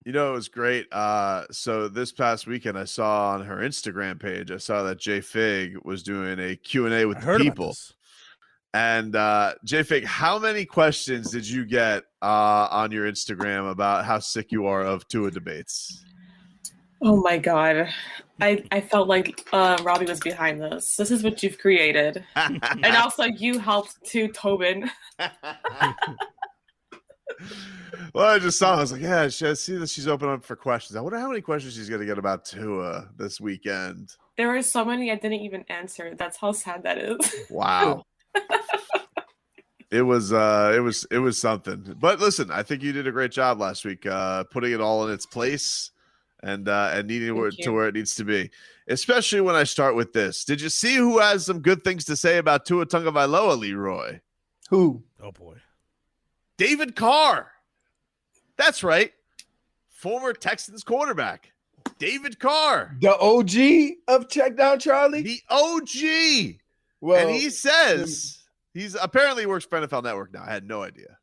You know, it was great. So this past weekend, I saw on her Instagram page, I saw that Jay Fig was doing a Q&A with I the heard about people. this. And Jay Fig, how many questions did you get on your Instagram about how sick you are of Tua debates? Oh my God. I felt like Robbie was behind this. This is what you've created. And also you helped too, Tobin. Well, I just saw. I was like, "Yeah, I see that she's open up for questions. I wonder how many questions she's going to get about Tua this weekend." There are so many I didn't even answer. That's how sad that is. Wow, it was something. But listen, I think you did a great job last week, putting it all in its place and needing it to where it needs to be. Especially when I start with this. Did you see who has some good things to say about Tua Tagovailoa, Leroy? Who? Oh boy, David Carr. That's right. Former Texans quarterback, David Carr. The OG of Check Down Charlie? The OG. Well, and he says he's apparently works for NFL Network now. I had no idea.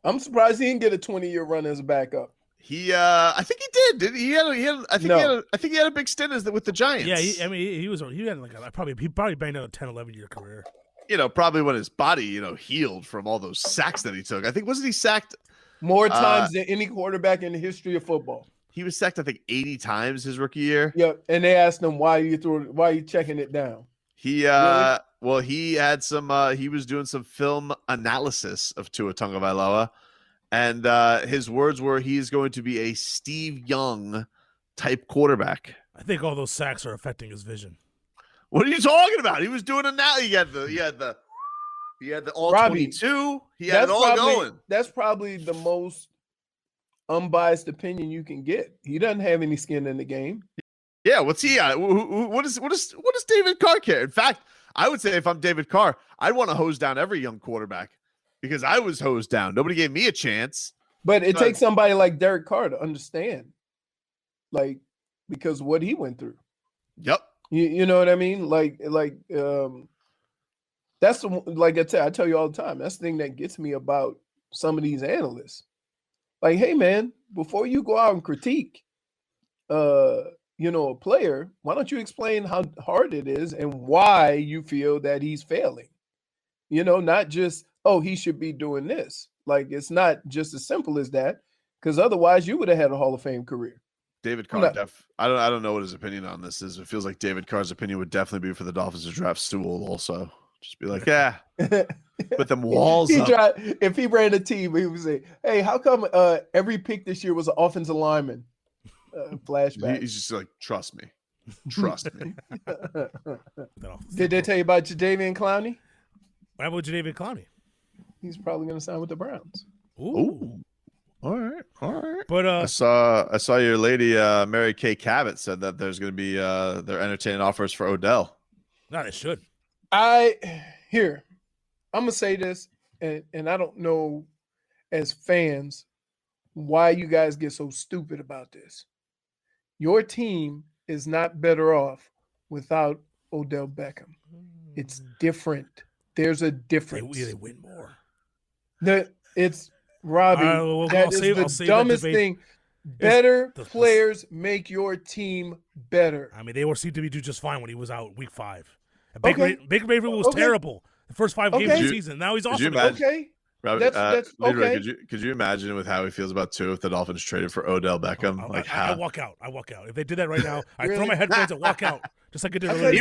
I'm surprised he didn't get a 20-year run as a backup. I think he did. He had a big stint with the Giants. Yeah, he had like he probably banged out a 10, 11-year career. You know, probably when his body, healed from all those sacks that he took. I think, wasn't he sacked more times than any quarterback in the history of football? He was sacked, I think, 80 times his rookie year. Yep, and they asked him why are you checking it down? He well, he had some he was doing some film analysis of Tua Tagovailoa, and his words were he's going to be a Steve Young type quarterback. I think all those sacks are affecting his vision. What are you talking about? He was doing it now. He had the all Robbie, 22. He had it all going. That's probably the most unbiased opinion you can get. He doesn't have any skin in the game. Yeah, what's he at? What does David Carr care? In fact, I would say if I'm David Carr, I'd want to hose down every young quarterback because I was hosed down. Nobody gave me a chance. But it takes somebody like Derek Carr to understand, because what he went through. Yep. You know what I mean? That's like I tell you all the time. That's the thing that gets me about some of these analysts. Like, hey man, before you go out and critique, a player, why don't you explain how hard it is and why you feel that he's failing? Not just, he should be doing this. Like, it's not just as simple as that, because otherwise you would have had a Hall of Fame career. David Carr, I don't know what his opinion on this is. It feels like David Carr's opinion would definitely be for the Dolphins to draft Sewell also. Just be like, yeah, put them walls up. If he ran a team, he would say, hey, how come every pick this year was an offensive lineman? Flashback. He's just like, trust me. Trust me. Did they tell you about Jadeveon Clowney? What about Jadeveon Clowney? He's probably going to sign with the Browns. Ooh. All right. But I saw your lady Mary Kay Cabot said that there's going to be they're entertaining offers for Odell. No, they should. I'm gonna say this, and I don't know as fans why you guys get so stupid about this. Your team is not better off without Odell Beckham. It's different. There's a difference. They win more. It's Robbie. That is the dumbest thing. Better players make your team better. I mean, they seem to be doing just fine when he was out week 5. Baker Mayfield was terrible the first 5 games of the season. Now he's awesome. Okay. Robbie, that's Leroy, okay. Could you imagine with how he feels about Tua if the Dolphins traded for Odell Beckham? I walk out. If they did that right now, I throw my headphones and walk out, just like I did.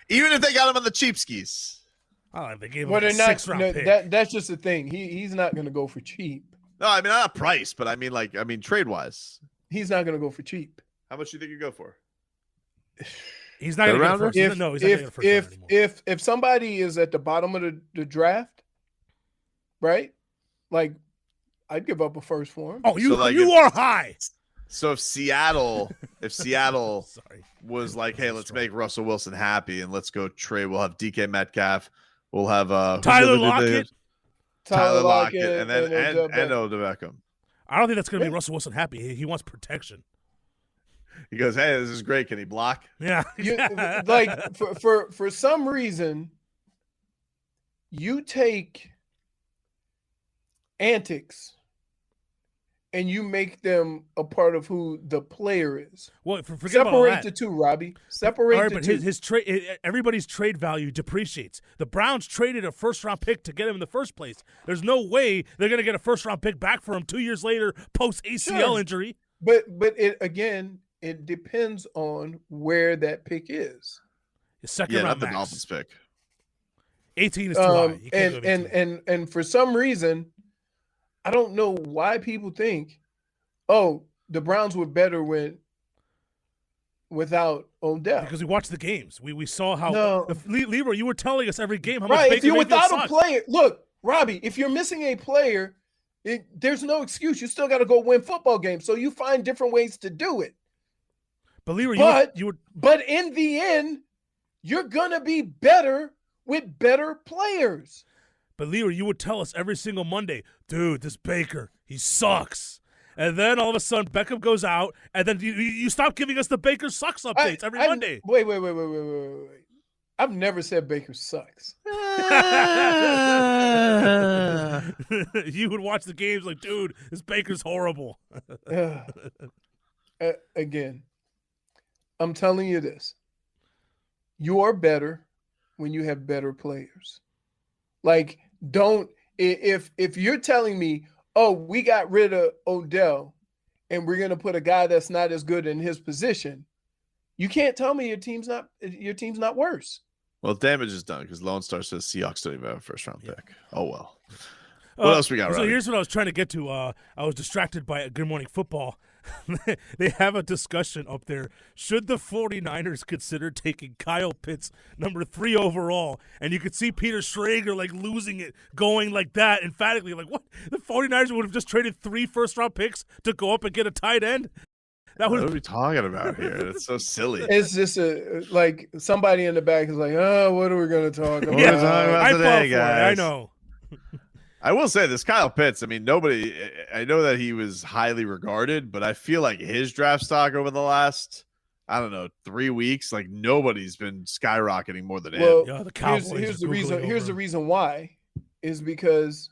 Even if they got him on the cheap skis. Oh, they gave him a 6th-round pick. That's just the thing. He's not going to go for cheap. No, I mean not a price, but I mean trade wise. He's not going to go for cheap. How much do you think you go for? He's not going to go first. He's not going to go first anymore. If somebody is at the bottom of the draft, right? Like, I'd give up a first for him. Oh, you are high. So if Seattle was like, hey, let's make Russell Wilson happy and let's go trade. We'll have DK Metcalf. We'll have Tyler Lockett. Tyler Lockett, and Odell Beckham. I don't think that's going to be Russell Wilson happy. He wants protection. He goes, hey, this is great. Can he block? Yeah. Like for some reason, you take antics and you make them a part of who the player is. Well, forget Separate about all that. the two, Robbie. Separate all right, the but two. his trade, everybody's trade value depreciates. The Browns traded a first-round pick to get him in the first place. There's no way they're going to get a first-round pick back for him 2 years later post ACL injury. But it depends on where that pick is. The second round not the max. Dolphins pick. 18 is too high. You can't go to 18. And for some reason, I don't know why people think, oh, the Browns were better without Odell. Because we watched the games. We saw how Leroy, you were telling us every game how much right. Baker If you're Mayfield without sucks. a player, look, Robbie, if you're missing a player, there's no excuse. You still got to go win football games. So you find different ways to do it. But Leroy, but in the end, you're gonna be better with better players. But Leroy, you would tell us every single Monday, dude, this Baker, he sucks. And then all of a sudden, Beckham goes out, and then you stop giving us the Baker sucks updates every Monday. Wait. I've never said Baker sucks. You would watch the games like, dude, this Baker's horrible. Again, I'm telling you this. You are better when you have better players. Like, if you're telling me, oh, we got rid of Odell and we're going to put a guy that's not as good in his position, you can't tell me your team's not worse. Well, damage is done because Lone Star says Seahawks don't even have a first-round pick. Oh, well. What else we got, So Robbie? here's what I was trying to get to. I was distracted by Good Morning Football. They have a discussion up there. Should the 49ers consider taking Kyle Pitts, number 3 overall? And you could see Peter Schrager like losing it, going like that emphatically. Like, what? The 49ers would have just traded 3 first-round picks to go up and get a tight end? What are we talking about here? It's so silly. It's just like somebody in the back is like, oh, what are we going to talk about? What are we talking about today, guys? I know. I will say this Kyle Pitts, I mean, I know that he was highly regarded, but I feel like his draft stock over the last, 3 weeks, like nobody's been skyrocketing more than him. Yeah, the Cowboys here's the reason why is because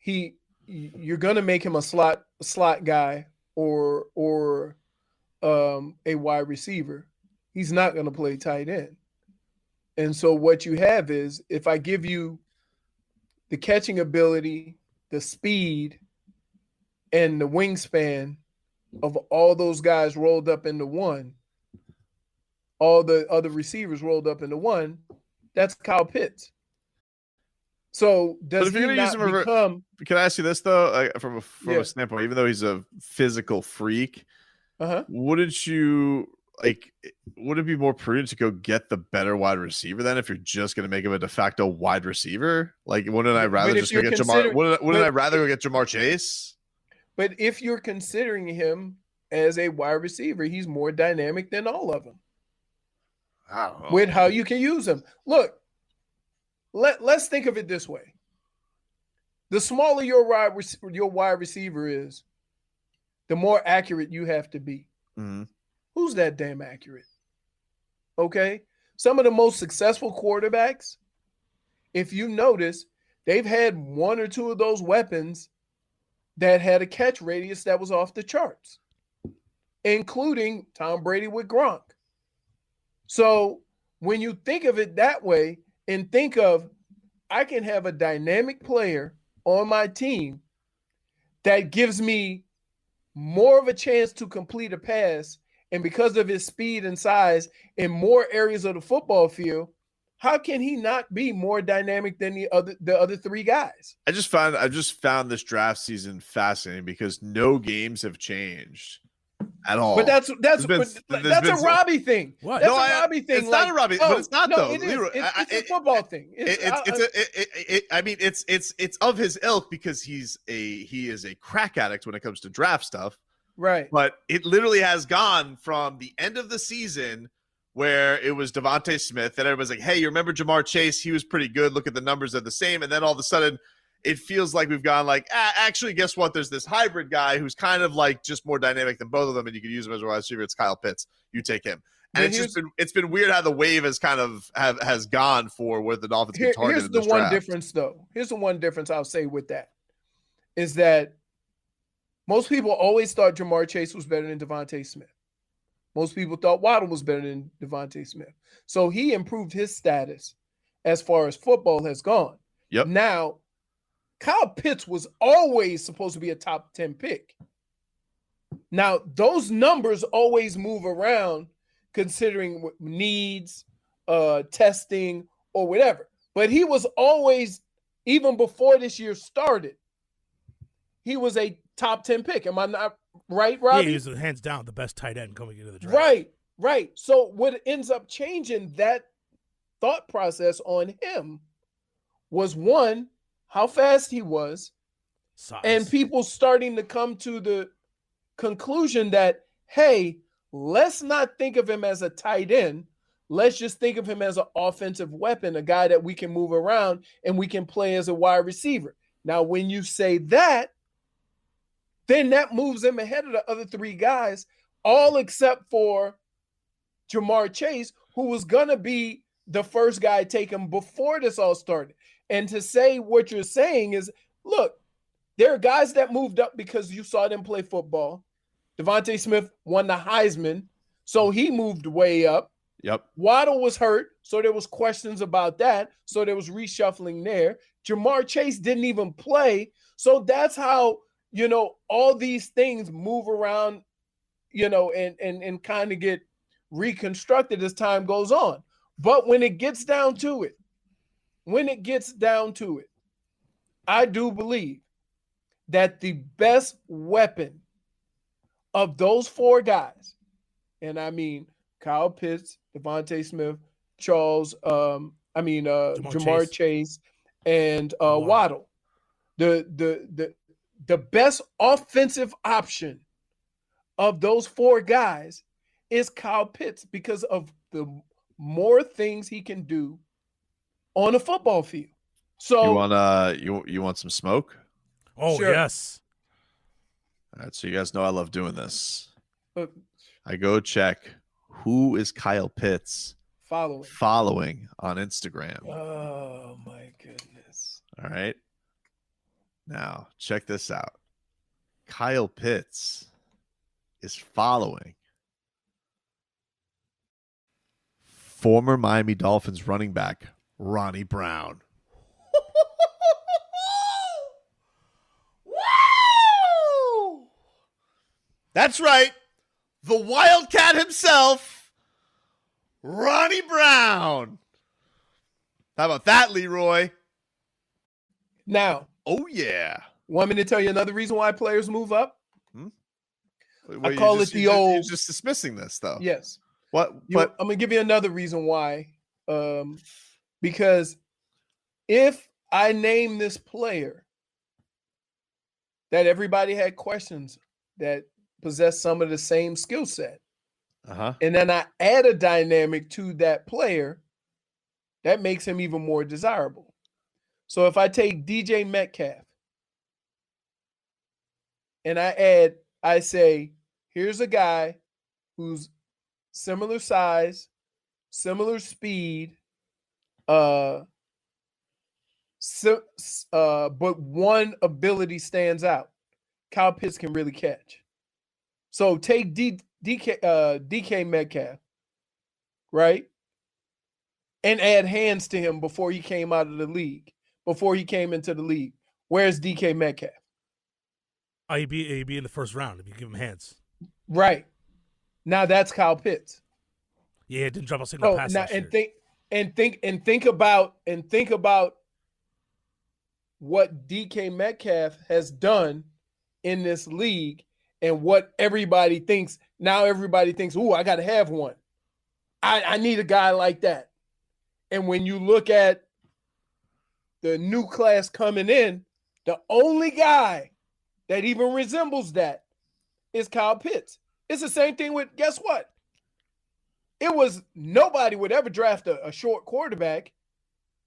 you're going to make him a slot guy or a wide receiver. He's not going to play tight end. And so what you have is, if I give you the catching ability, the speed, and the wingspan of all those guys rolled up into one, all the other receivers rolled up into one, that's Kyle Pitts. So does he not become... Can I ask you this, though, from a standpoint, even though he's a physical freak, would it be more prudent to go get the better wide receiver then if you're just going to make him a de facto wide receiver? Like, wouldn't I rather just go get Jamar? Wouldn't I rather go get Jamar Chase? But if you're considering him as a wide receiver, he's more dynamic than all of them. I don't know. With how you can use him. Look, let's think of it this way. The smaller your wide receiver is, the more accurate you have to be. Mm-hmm. Who's that damn accurate? Okay. Some of the most successful quarterbacks, if you notice, they've had 1 or 2 of those weapons that had a catch radius that was off the charts, including Tom Brady with Gronk. So when you think of it that way and think of, I can have a dynamic player on my team that gives me more of a chance to complete a pass, and because of his speed and size in more areas of the football field, how can he not be more dynamic than the other 3 guys? I just found this draft season fascinating because no games have changed at all. But that's a Robbie thing. What? That's a Robbie thing. It's not a Robbie, but it's not though. It's a football thing. It's of his ilk because he is a crack addict when it comes to draft stuff. Right. But it literally has gone from the end of the season where it was Devontae Smith and everybody's like, hey, you remember Jamar Chase? He was pretty good. Look at the numbers, are the same. And then all of a sudden it feels like we've gone like, actually, guess what? There's this hybrid guy who's kind of like just more dynamic than both of them, and you can use him as a wide receiver. It's Kyle Pitts. You take him. And it's been weird how the wave has kind of has gone for where the Dolphins get targeted. Here's the one difference, though. Here's the one difference I'll say with that is that most people always thought Jamar Chase was better than Devontae Smith. Most people thought Waddle was better than Devontae Smith. So he improved his status as far as football has gone. Yep. Now, Kyle Pitts was always supposed to be a top 10 pick. Now, those numbers always move around considering needs, testing, or whatever. But he was always, even before this year started, he was a top 10 pick. Am I not right, Robbie? Yeah, he was hands down the best tight end coming into the draft. Right. So what ends up changing that thought process on him was, one, how fast he was, size. And people starting to come to the conclusion that, hey, let's not think of him as a tight end. Let's just think of him as an offensive weapon, a guy that we can move around and we can play as a wide receiver. Now, when you say that, then that moves him ahead of the other three guys, all except for Jamar Chase, who was going to be the first guy taken before this all started. And to say what you're saying is, look, there are guys that moved up because you saw them play football. Devontae Smith won the Heisman, so he moved way up. Yep. Waddle was hurt, so there was questions about that. So there was reshuffling there. Jamar Chase didn't even play. So that's how, all these things move around, and kind of get reconstructed as time goes on. But when it gets down to it, I do believe that the best weapon of those four guys, and I mean Kyle Pitts, Devontae Smith, Jamar Chase, and Waddle. The best offensive option of those four guys is Kyle Pitts because of the more things he can do on a football field. So you want some smoke? Oh, sure. Yes. All right, so you guys know I love doing this. I go check who is Kyle Pitts following on Instagram. Oh my goodness. All right. Now, check this out. Kyle Pitts is following former Miami Dolphins running back Ronnie Brown. That's right. The Wildcat himself, Ronnie Brown. How about that, Leroy? Now, oh, yeah. Want me to tell you another reason why players move up? Well, I call it the old... You're just dismissing this, though. Yes. What? I'm going to give you another reason why. Because if I name this player that everybody had questions that possess some of the same skill set, and then I add a dynamic to that player, that makes him even more desirable. So if I take DJ Metcalf and I say, here's a guy who's similar size, similar speed, but one ability stands out. Kyle Pitts can really catch. So take DK Metcalf, right? And add hands to him before he came out of the league, before he came into the league. Where's DK Metcalf? He'd be in the first round if you give him hands. Right. Now that's Kyle Pitts. Yeah, it didn't drop a single pass last year. Think about what DK Metcalf has done in this league and what everybody thinks. Now everybody thinks, ooh, I got to have one. I need a guy like that. And when you look at the new class coming in, the only guy that even resembles that is Kyle Pitts. It's the same thing with, guess what? It was nobody would ever draft a short quarterback.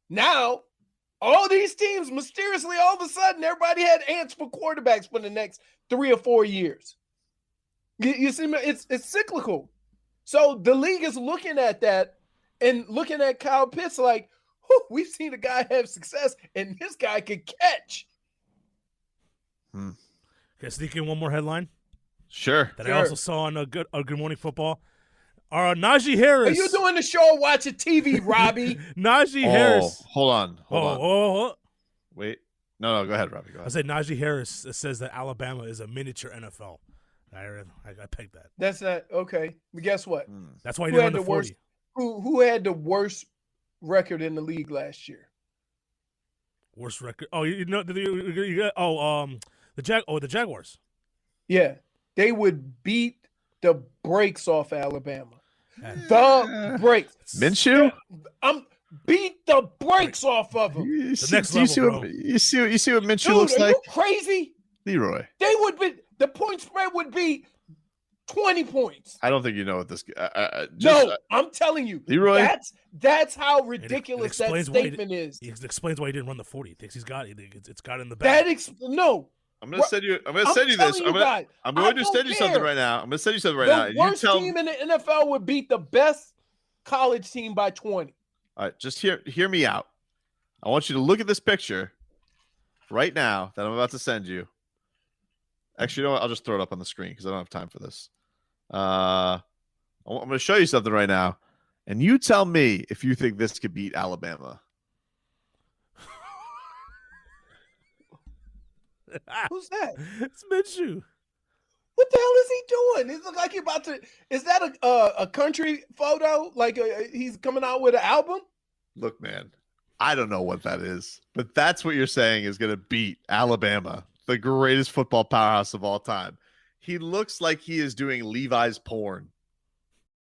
Now, all these teams, mysteriously, all of a sudden, everybody had ants for quarterbacks for the next 3 or 4 years. You see, it's cyclical. So the league is looking at that and looking at Kyle Pitts like, we've seen a guy have success, and this guy could catch. Can I sneak in one more headline? Sure. That I also saw on Good Morning Football. Najee Harris. Are you doing the show or watching TV, Robbie? Najee Harris. Hold on. Oh. Wait. No, go ahead, Robbie. Go ahead. I said Najee Harris says that Alabama is a miniature NFL. I pegged that. That's not okay. But guess what? That's why he didn't run the 40. Who had the worst record in the league last year? Worst record? Oh, the Jaguars. Yeah, they would beat the brakes off Alabama. The brakes. Minshew? Beat the brakes off of them. You see what Minshew looks like? Are you crazy? Leroy. The point spread would be 20 points. I don't think you know what this. I'm telling you, Leroy. That's how ridiculous that statement is. It explains why he didn't run the 40. He thinks he's got it. It's got it in the bag. I'm going to send you this. I'm going to send you something right now. I'm going to send you something right now. The worst team in the NFL would beat the best college team by 20. All right, just hear me out. I want you to look at this picture right now that I'm about to send you. Actually, you know what? I'll just throw it up on the screen because I don't have time for this. I'm going to show you something right now, and you tell me if you think this could beat Alabama. Who's that? It's Minshew. What the hell is he doing? It looks like he's about to. Is that a country photo? Like he's coming out with an album? Look, man, I don't know what that is, but that's what you're saying is going to beat Alabama, the greatest football powerhouse of all time. He looks like he is doing Levi's porn.